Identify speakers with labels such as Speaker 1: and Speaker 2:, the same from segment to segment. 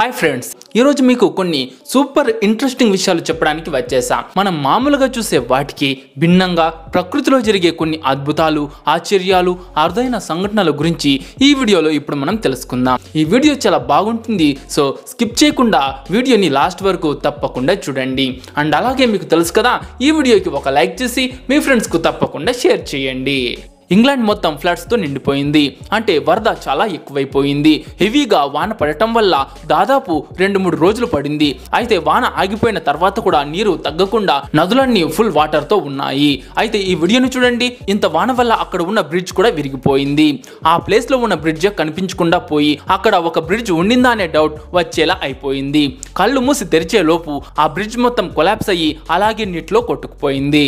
Speaker 1: Hi friends, ఈరోజు మీకు కొన్ని సూపర్ ఇంట్రెస్టింగ్ విషయాలు చెప్పడానికి వచ్చేసా. మనం మామూలుగా చూసే వాటికి భిన్నంగా ప్రకృతిలో జరిగే కొన్ని అద్భుతాలు, ఆశ్చర్యాలు, అరుదైన సంఘటనల గురించి ఈ వీడియోలో ఇప్పుడు మనం తెలుసుకుందాం. ఈ వీడియో చాలా బాగుంటుంది, సో స్కిప్ చేయకుండా వీడియోని లాస్ట్ వరకు తప్పకుండా చూడండి. అండ్ అలాగే మీకు తెలుసు కదా, ఈ వీడియోకి ఒక లైక్ చేసి మీ ఫ్రెండ్స్కు తప్పకుండా షేర్ చేయండి. ఇంగ్లాండ్ మొత్తం ఫ్లడ్స్ తో నిండిపోయింది. అంటే వరద చాలా ఎక్కువైపోయింది. హెవీగా వాన పడటం వల్ల దాదాపు 2-3 రోజులు పడింది. అయితే వాన ఆగిపోయిన తర్వాత కూడా నీరు తగ్గకుండా నదులన్నీ ఫుల్ వాటర్ తో ఉన్నాయి. అయితే ఈ వీడియోని చూడండి. ఇంత వాన వల్ల అక్కడ ఉన్న బ్రిడ్జ్ కూడా విరిగిపోయింది. ఆ ప్లేస్ లో ఉన్న బ్రిడ్జ్ కనిపించకుండా పోయి అక్కడ ఒక బ్రిడ్జ్ ఉండిందా అనే డౌట్ వచ్చేలా అయిపోయింది. కళ్ళు మూసి తెరిచే లోపు ఆ బ్రిడ్జ్ మొత్తం కొలాప్స్ అయ్యి అలాగే నీటిలో కొట్టుకుపోయింది.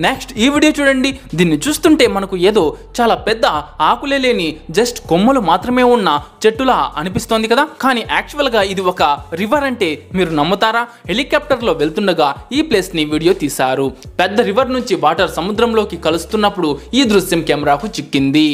Speaker 1: నెక్స్ట్ ఈ వీడియో చూడండి. దీన్ని చూస్తుంటే మనకు ఏదో చాలా పెద్ద ఆకులే లేని జస్ట్ కొమ్మలు మాత్రమే ఉన్న చెట్టులా అనిపిస్తోంది కదా, కానీ యాక్చువల్ గా ఇది ఒక రివర్. అంటే మీరు నమ్ముతారా? హెలికాప్టర్ లో వెళ్తుండగా ఈ ప్లేస్ ని వీడియో తీశారు. పెద్ద రివర్ నుంచి వాటర్ సముద్రంలోకి కలుస్తున్నప్పుడు ఈ దృశ్యం కెమెరాకు చిక్కింది.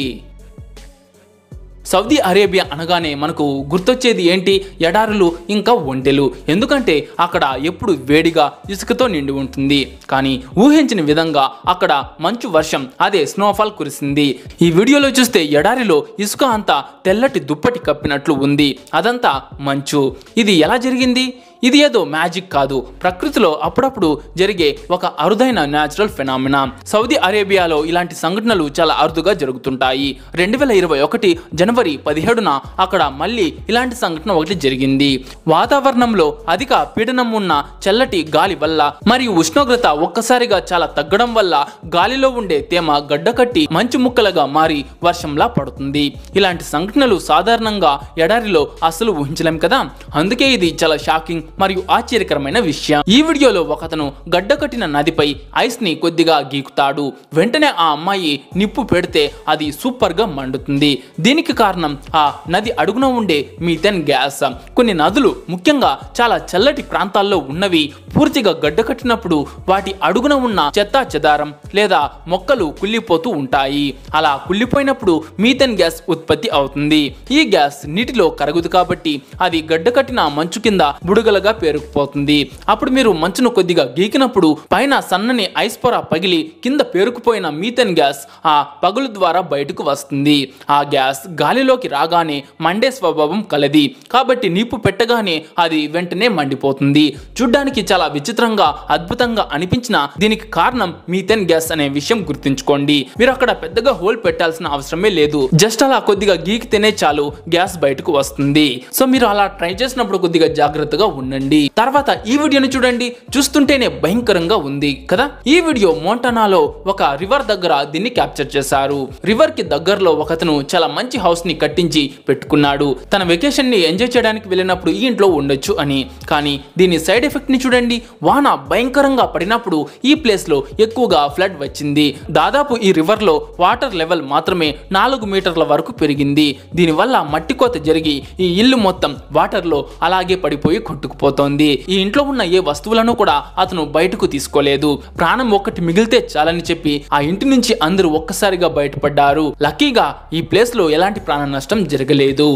Speaker 1: సౌదీ అరేబియా అనగానే మనకు గుర్తొచ్చేది ఏంటి? ఎడారులు ఇంకా ఒంటెలు. ఎందుకంటే అక్కడ ఎప్పుడు వేడిగా ఇసుకతో నిండి ఉంటుంది. కానీ ఊహించిన విధంగా అక్కడ మంచు వర్షం, అదే స్నోఫాల్ కురిసింది. ఈ వీడియోలో చూస్తే ఎడారిలో ఇసుక అంతా తెల్లటి దుప్పటి కప్పినట్లు ఉంది. అదంతా మంచు. ఇది ఎలా జరిగింది? ఇది ఏదో మ్యాజిక్ కాదు. ప్రకృతిలో అప్పుడప్పుడు జరిగే ఒక అరుదైన న్యాచురల్ ఫెనామినా. సౌదీ అరేబియాలో ఇలాంటి సంఘటనలు చాలా అరుదుగా జరుగుతుంటాయి. 2021 జనవరి 17న అక్కడ మళ్ళీ ఇలాంటి సంఘటన ఒకటి జరిగింది. వాతావరణంలో అధిక పీడనం ఉన్న చల్లటి గాలి వల్ల మరియు ఉష్ణోగ్రత ఒక్కసారిగా చాలా తగ్గడం వల్ల గాలిలో ఉండే తేమ గడ్డకట్టి మంచు ముక్కలుగా మారి వర్షంలా పడుతుంది. ఇలాంటి సంఘటనలు సాధారణంగా ఎడారిలో అసలు ఊహించలేం కదా. అందుకే ఇది చాలా షాకింగ్ మరియు ఆశ్చర్యకరమైన విషయం. ఈ వీడియోలో ఒకతను గడ్డకట్టిన నదిపై ఐస్ ని కొద్దిగా గీకుతాడు. వెంటనే ఆ అమ్మాయి నిప్పు పెడితే అది సూపర్ గా మండుతుంది. దీనికి కారణం ఆ నది అడుగున ఉండే మీథేన్ గ్యాస్. కొన్ని నదులు, ముఖ్యంగా చాలా చల్లటి ప్రాంతాల్లో ఉన్నవి, పూర్తిగా గడ్డకట్టినప్పుడు వాటి అడుగున ఉన్న చెత్తా చెదారం లేదా మొక్కలు కుళ్ళిపోతూ ఉంటాయి. అలా కుళ్ళిపోయినప్పుడు మీథేన్ గ్యాస్ ఉత్పత్తి అవుతుంది. ఈ గ్యాస్ నీటిలో కరగదు కాబట్టి అది గడ్డకట్టిన మంచు కింద బుడగల పేరుకుపోతుంది. అప్పుడు మీరు మంచును కొద్దిగా గీకినప్పుడు పైన సన్నని ఐస్ పొర పగిలి కింద పేరుకుపోయిన మీథేన్ గ్యాస్ ఆ పగులు ద్వారా బయటకు వస్తుంది. ఆ గ్యాస్ గాలిలోకి రాగానే మండే స్వభావం కలది కాబట్టి నిప్పు పెట్టగానే అది వెంటనే మండిపోతుంది. చూడ్డానికి చాలా విచిత్రంగా, అద్భుతంగా అనిపించిన దీనికి కారణం మీథేన్ గ్యాస్ అనే విషయం గుర్తుంచుకోండి. మీరు అక్కడ పెద్దగా హోల్ పెట్టాల్సిన అవసరమే లేదు. జస్ట్ అలా కొద్దిగా గీకితేనే చాలు గ్యాస్ బయటకు వస్తుంది. సో మీరు అలా ట్రై చేసినప్పుడు కొద్దిగా జాగ్రత్తగా ఉండండి. తర్వాత ఈ వీడియోని చూడండి. చూస్తుంటేనే భయంకరంగా ఉంది కదా. ఈ వీడియో మోంటానాలో ఒక రివర్ దగ్గర దీన్ని క్యాప్చర్ చేశారు. రివర్ కి దగ్గరలో ఒకతను చాలా మంచి హౌస్ ని కట్టించి పెట్టుకున్నాడు. తన వెకేషన్ ని ఎంజాయ్ చేయడానికి వెళ్ళినప్పుడు ఈ ఇంట్లో ఉండొచ్చు అని. కానీ దీని సైడ్ ఎఫెక్ట్ ని చూడండి. వాన భయంకరంగా పడినప్పుడు ఈ ప్లేస్ లో ఎక్కువగా ఫ్లడ్ వచ్చింది. దాదాపు ఈ రివర్ లో వాటర్ లెవెల్ మాత్రమే 4 మీటర్ల వరకు పెరిగింది. దీనివల్ల మట్టి కోత జరిగి ఈ ఇల్లు మొత్తం వాటర్ లో అలాగే పడిపోయి కొట్టుకుపోతోంది. ఈ ఇంట్లో ఉన్న ఏ వస్తువులను కూడా అతను బయటకు తీసుకోలేదు. ప్రాణం ఒక్కటి మిగిలితే చాలని చెప్పి ఆ ఇంటి నుంచి అందరూ ఒక్కసారిగా బయటపడ్డారు. లక్కీగా ఈ ప్లేస్ లో ఎలాంటి ప్రాణ నష్టం జరగలేదు.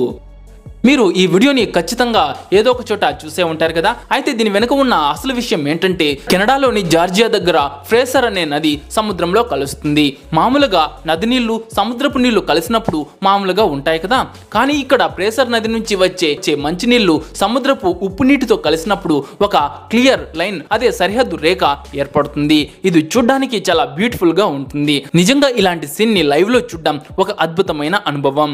Speaker 1: మీరు ఈ వీడియోని ఖచ్చితంగా ఏదో ఒక చోట చూసే ఉంటారు కదా. అయితే దీని వెనుక ఉన్న అసలు విషయం ఏంటంటే, కెనడాలోని జార్జియా దగ్గర ఫ్రేసర్ అనే నది సముద్రంలో కలుస్తుంది. మామూలుగా నది నీళ్లు సముద్రపు నీళ్లు కలిసినప్పుడు మామూలుగా ఉంటాయి కదా. కానీ ఇక్కడ ఫ్రేసర్ నది నుంచి వచ్చే మంచినీళ్లు సముద్రపు ఉప్పు నీటితో కలిసినప్పుడు ఒక క్లియర్ లైన్, అదే సరిహద్దు రేఖ ఏర్పడుతుంది. ఇది చూడ్డానికి చాలా బ్యూటిఫుల్ గా ఉంటుంది. నిజంగా ఇలాంటి సీన్ ని లైవ్ లో చూడడం ఒక అద్భుతమైన అనుభవం.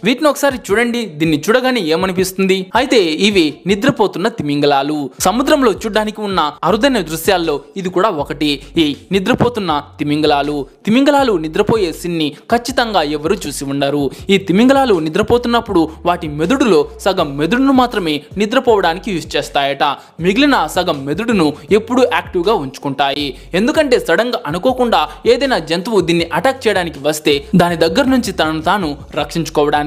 Speaker 1: వీటిని ఒకసారి చూడండి. దీన్ని చూడగానే ఏమనిపిస్తుంది? అయితే ఇవి నిద్రపోతున్న తిమింగలాలు. సముద్రంలో చూడడానికి ఉన్న అరుదైన దృశ్యాల్లో ఇది కూడా ఒకటి. ఈ నిద్రపోతున్న తిమింగలాలు నిద్రపోయే సిన్ని ఖచ్చితంగా ఎవరు చూసి ఉండరు. ఈ తిమింగలాలు నిద్రపోతున్నప్పుడు వాటి మెదడులో సగం మెదడును మాత్రమే నిద్రపోవడానికి యూజ్ చేస్తాయట. మిగిలిన సగం మెదడును ఎప్పుడూ యాక్టివ్ గా ఉంచుకుంటాయి. ఎందుకంటే సడన్ గా అనుకోకుండా ఏదైనా జంతువు దీన్ని అటాక్ చేయడానికి వస్తే దాని దగ్గర నుంచి తనను తాను రక్షించుకోవడానికి,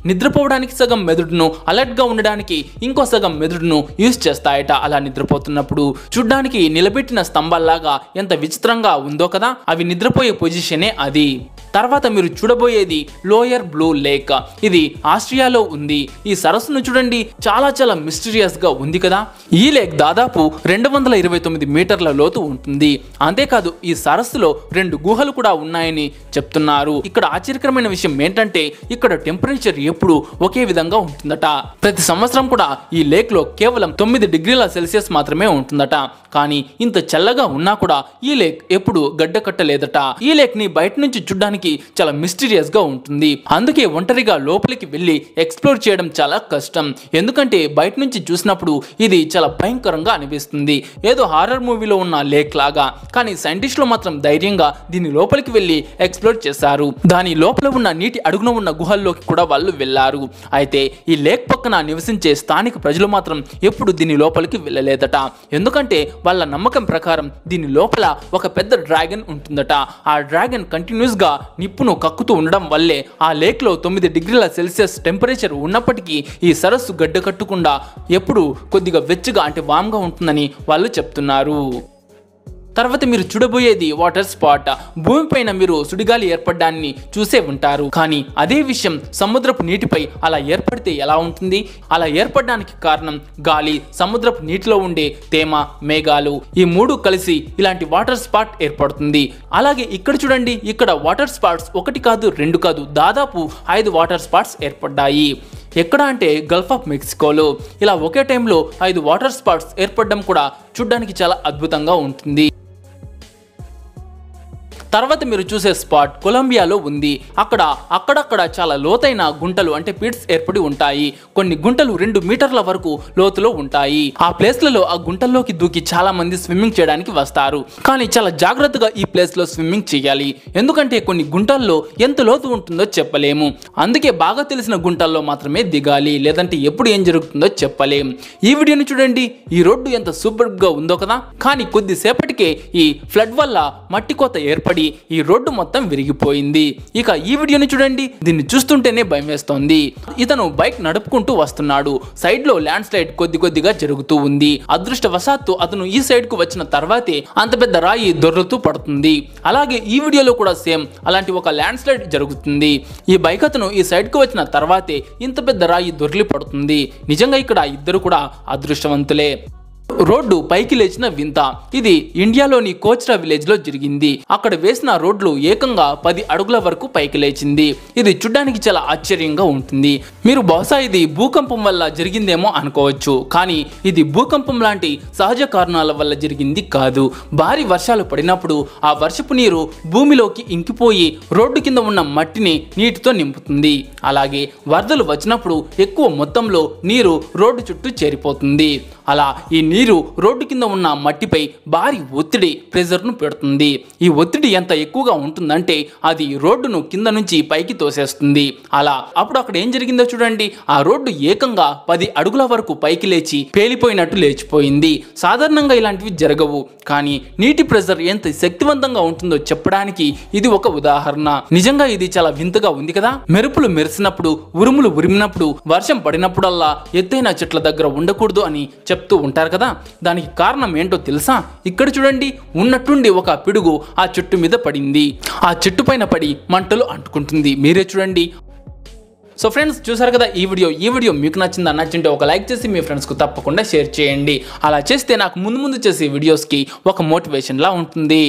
Speaker 1: నిద్రపోవడానికి సగం మెదడును, అలర్ట్ గా ఉండడానికి ఇంకో సగం మెదడును యూజ్ చేస్తాయట. అలా నిద్రపోతున్నప్పుడు చూడ్డానికి నిలబెట్టిన స్తంభాల్లాగా ఎంత విచిత్రంగా ఉందో కదా. అవి నిద్రపోయే పొజిషనే అది. తర్వాత మీరు చూడబోయేది లోయర్ బ్లూ లేక్. ఇది ఆస్ట్రియాలో ఉంది. ఈ సరస్సును చూడండి, చాలా చాలా మిస్టీరియస్ గా ఉంది కదా. ఈ లేక్ దాదాపు 229 మీటర్ల లోతు ఉంటుంది. అంతేకాదు ఈ సరస్సులో 2 గుహలు కూడా ఉన్నాయని చెప్తున్నారు. ఇక్కడ ఆశ్చర్యకరమైన విషయం ఏంటంటే ఇక్కడ టెంపరేచర్ ఎప్పుడు ఒకే విధంగా ఉంటుందట. ప్రతి సంవత్సరం కూడా ఈ లేక్ లో కేవలం 9 డిగ్రీల సెల్సియస్ మాత్రమే ఉంటుందట. కానీ ఇంత చల్లగా ఉన్నా కూడా ఈ లేక్ ఎప్పుడు గడ్డ కట్టలేదట. ఈ లేక్ ని బయట నుంచి చూడడానికి చాలా మిస్టీరియస్ గా ఉంటుంది. అందుకే ఒంటరిగా లోపలికి వెళ్ళి ఎక్స్ప్లోర్ చేయడం చాలా కష్టం. ఎందుకంటే బయట నుంచి చూసినప్పుడు ఇది చాలా భయంకరంగా అనిపిస్తుంది, ఏదో హారర్ మూవీలో ఉన్న లేక్ లాగా. కానీ సైంటిస్టులు మాత్రం ధైర్యంగా దీని లోపలికి వెళ్ళి ఎక్స్ప్లోర్ చేశారు. దాని లోపల ఉన్న నీటి అడుగున ఉన్న గుహల్లోకి కూడా వాళ్ళు వెళ్లారు. అయితే ఈ లేక్ పక్కన నివసించే స్థానిక ప్రజలు మాత్రం ఎప్పుడు దీని లోపలికి వెళ్ళలేదట. ఎందుకంటే వాళ్ళ నమ్మకం ప్రకారం దీని లోపల ఒక పెద్ద డ్రాగన్ ఉంటుందట. ఆ డ్రాగన్ కంటిన్యూస్ గా నిప్పును కక్కుతూ ఉండడం వల్లే ఆ లేక్ లో 9 డిగ్రీల సెల్సియస్ టెంపరేచర్ ఉన్నప్పటికీ ఈ సరస్సు గడ్డ కట్టకుండా ఎప్పుడు కొద్దిగా వెచ్చగా అంటే వామ్ గా ఉంటుందని వాళ్ళు చెప్తున్నారు. తర్వాత మీరు చూడబోయేది వాటర్ స్పాట్. భూమిపైన మీరు సుడిగాలి ఏర్పడడాన్ని చూసే ఉంటారు. కానీ అదే విషయం సముద్రపు నీటిపై అలా ఏర్పడితే ఎలా ఉంటుంది? అలా ఏర్పడడానికి కారణం గాలి, సముద్రపు నీటిలో ఉండే తేమ, మేఘాలు, ఈ 3 కలిసి ఇలాంటి వాటర్ స్పాట్ ఏర్పడుతుంది. అలాగే ఇక్కడ చూడండి, ఇక్కడ వాటర్ స్పాట్స్ 1 కాదు 2 కాదు, దాదాపు 5 వాటర్ స్పాట్స్ ఏర్పడ్డాయి. ఎక్కడ అంటే గల్ఫ్ ఆఫ్ మెక్సికోలో. ఇలా ఒకే టైంలో 5 వాటర్ స్పాట్స్ ఏర్పడడం కూడా చూడడానికి చాలా అద్భుతంగా ఉంటుంది. తర్వాత మీరు చూసే స్పాట్ కొలంబియాలో ఉంది. అక్కడక్కడ చాలా లోతైన గుంటలు అంటే పిట్స్ ఏర్పడి ఉంటాయి. కొన్ని గుంటలు 2 మీటర్ల వరకు లోతులో ఉంటాయి. ఆ ప్లేస్లలో ఆ గుంటల్లోకి దూకి చాలా మంది స్విమ్మింగ్ చేయడానికి వస్తారు. కానీ చాలా జాగ్రత్తగా ఈ ప్లేస్ లో స్విమ్మింగ్ చేయాలి. ఎందుకంటే కొన్ని గుంటల్లో ఎంత లోతు ఉంటుందో చెప్పలేము. అందుకే బాగా తెలిసిన గుంటల్లో మాత్రమే దిగాలి, లేదంటే ఎప్పుడు ఏం జరుగుతుందో చెప్పలేం. ఈ వీడియోని చూడండి, ఈ రోడ్డు ఎంత సూపర్ గా ఉందో కదా. కానీ కొద్దిసేపటికే ఈ ఫ్లడ్ వల్ల మట్టి కోత ఏర్పడి ఈ రోడ్డు మొత్తం విరిగిపోయింది. ఇక ఈ వీడియోని చూడండి, దీన్ని చూస్తుంటేనే భయం వేస్తోంది. ఇతను బైక్ నడుపుకుంటూ వస్తున్నాడు. సైడ్ లో ల్యాండ్ స్లైడ్ కొద్దిగా జరుగుతూ ఉంది. అదృష్టవశాత్తు అతను ఈ సైడ్ కు వచ్చిన తర్వాతే అంత పెద్ద రాయి దొర్లుతూ పడుతుంది. అలాగే ఈ వీడియోలో కూడా సేమ్ అలాంటి ఒక ల్యాండ్ స్లైడ్ జరుగుతుంది. ఈ బైక్ అతను ఈ సైడ్ కు వచ్చిన తర్వాతే ఇంత పెద్ద రాయి దొర్లి పడుతుంది. నిజంగా ఇక్కడ ఇద్దరు కూడా అదృష్టవంతులే. రోడ్డు పైకి లేచిన వింత. ఇది ఇండియాలోని కోచ్రా విలేజ్ లో జరిగింది. అక్కడ వేసిన రోడ్లు ఏకంగా 10 అడుగుల వరకు పైకి లేచింది. ఇది చూడ్డానికి చాలా ఆశ్చర్యంగా ఉంటుంది. మీరు బహుశా ఇది భూకంపం వల్ల జరిగిందేమో అనుకోవచ్చు, కానీ ఇది భూకంపం లాంటి సహజ కారణాల వల్ల జరిగింది కాదు. భారీ వర్షాలు పడినప్పుడు ఆ వర్షపు నీరు భూమిలోకి ఇంకిపోయి రోడ్డు కింద ఉన్న మట్టిని నీటితో నింపుతుంది. అలాగే వరదలు వచ్చినప్పుడు ఎక్కువ మొత్తంలో నీరు రోడ్డు చుట్టూ చేరిపోతుంది. అలా ఈ నీరు రోడ్డు కింద ఉన్న మట్టిపై భారీ ఒత్తిడి ప్రెజర్ను పెడుతుంది. ఈ ఒత్తిడి ఎంత ఎక్కువగా ఉంటుందంటే అది రోడ్డును కింద నుంచి పైకి తోసేస్తుంది. అప్పుడు అక్కడ ఏం జరిగిందో చూడండి, ఆ రోడ్డు ఏకంగా 10 అడుగుల వరకు పైకి లేచి పేలిపోయినట్టు లేచిపోయింది. సాధారణంగా ఇలాంటివి జరగవు, కానీ నీటి ప్రెజర్ ఎంత శక్తివంతంగా ఉంటుందో చెప్పడానికి ఇది ఒక ఉదాహరణ. నిజంగా ఇది చాలా వింతగా ఉంది కదా. మెరుపులు మెరిసినప్పుడు, ఉరుములు ఉరిమినప్పుడు, వర్షం పడినప్పుడల్లా ఎత్తైన చెట్ల దగ్గర ఉండకూడదు అని చెప్తూ ఉంటారు కదా. దానికి కారణం ఏంటో తెలుసా? ఇక్కడ చూడండి, ఉన్నట్టుండి ఒక పిడుగు ఆ చెట్టు మీద పడింది. ఆ చెట్టు పైన పడి మంటలు అంటుకుంటుంది. మీరే చూడండి. సో ఫ్రెండ్స్, చూసారు కదా ఈ వీడియో మీకు నచ్చిందా? నచ్చింటే ఒక లైక్ చేసి మీ ఫ్రెండ్స్కు తప్పకుండా షేర్ చేయండి. అలా చేస్తే నాకు ముందు చేసే వీడియోస్కి ఒక మోటివేషన్లా ఉంటుంది.